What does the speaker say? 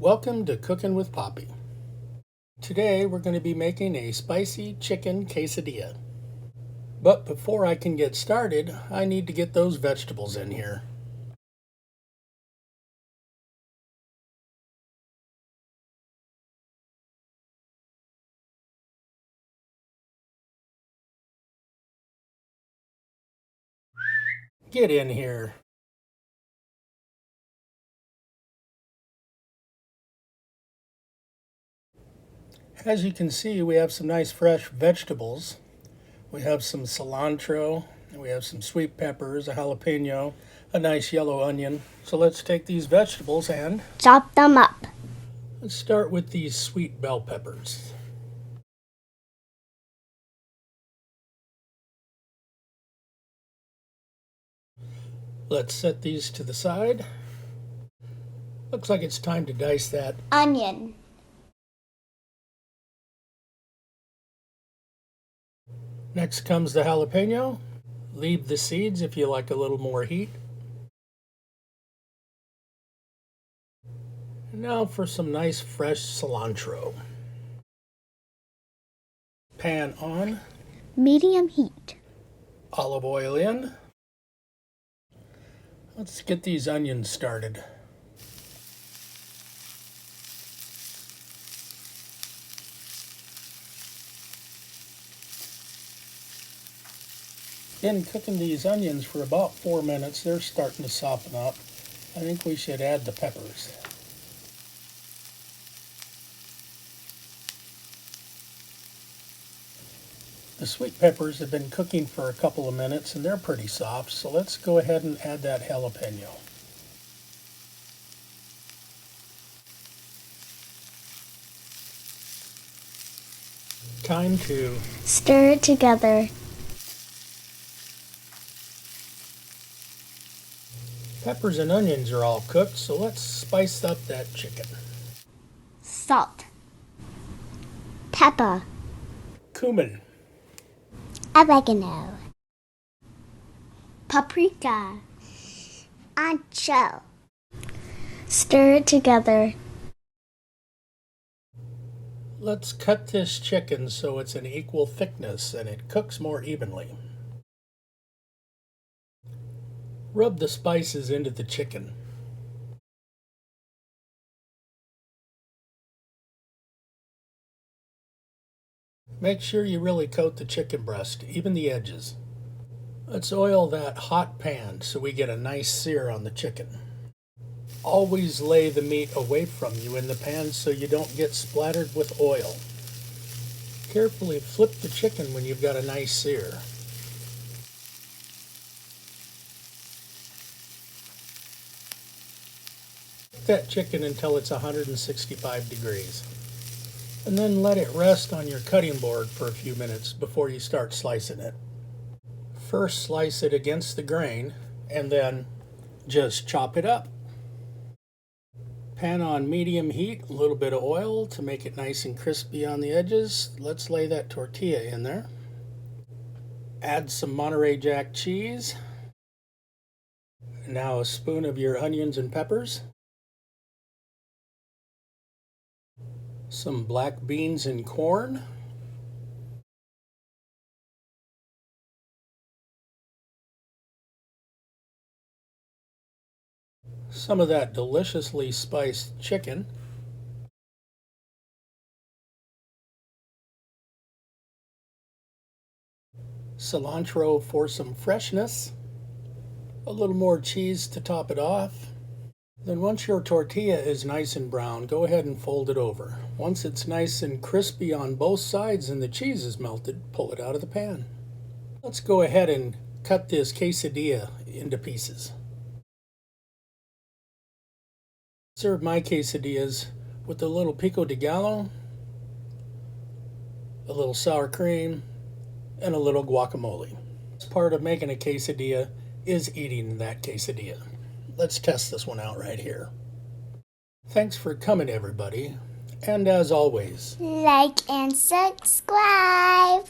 Welcome to Cooking with Poppy. Today we're going to be making a spicy chicken quesadilla. But before I can get started, I need to get those vegetables in here. Get in here. As you can see, we have some nice fresh vegetables. We have some cilantro, and we have some sweet peppers, a jalapeno, a nice yellow onion. So let's take these vegetables and chop them up. Let's start with these sweet bell peppers. Let's set these to the side. Looks like it's time to dice that onion. Next comes the jalapeno. Leave the seeds if you like a little more heat. And now for some nice fresh cilantro. Pan on. Medium heat. Olive oil in. Let's get these onions started. Been cooking these onions for about 4 minutes. They're starting to soften up. I think we should add the peppers. The sweet peppers have been cooking for a couple of minutes and they're pretty soft, so let's go ahead and add that jalapeno. Time to stir it together. Peppers and onions are all cooked, so let's spice up that chicken. Salt, pepper, Cumin, oregano, paprika, ancho. Stir it together. Let's cut this chicken so it's an equal thickness and it cooks more evenly. Rub the spices into the chicken. Make sure you really coat the chicken breast, even the edges. Let's oil that hot pan so we get a nice sear on the chicken. Always lay the meat away from you in the pan so you don't get splattered with oil. Carefully flip the chicken when you've got a nice sear. That chicken until it's 165 degrees. And then let it rest on your cutting board for a few minutes before you start slicing it. First slice it against the grain and then just chop it up. Pan on medium heat, a little bit of oil to make it nice and crispy on the edges. Let's lay that tortilla in there. Add some Monterey Jack cheese. Now a spoon of your onions and peppers. Some black beans and corn. Some of that deliciously spiced chicken. Cilantro for some freshness. A little more cheese to top it off. Then once your tortilla is nice and brown, go ahead and fold it over. Once it's nice and crispy on both sides and the cheese is melted, pull it out of the pan. Let's go ahead and cut this quesadilla into pieces. Serve my quesadillas with a little pico de gallo, a little sour cream, and a little guacamole. Part of making a quesadilla is eating that quesadilla. Let's test this one out right here. Thanks for coming, everybody. And as always, like and subscribe.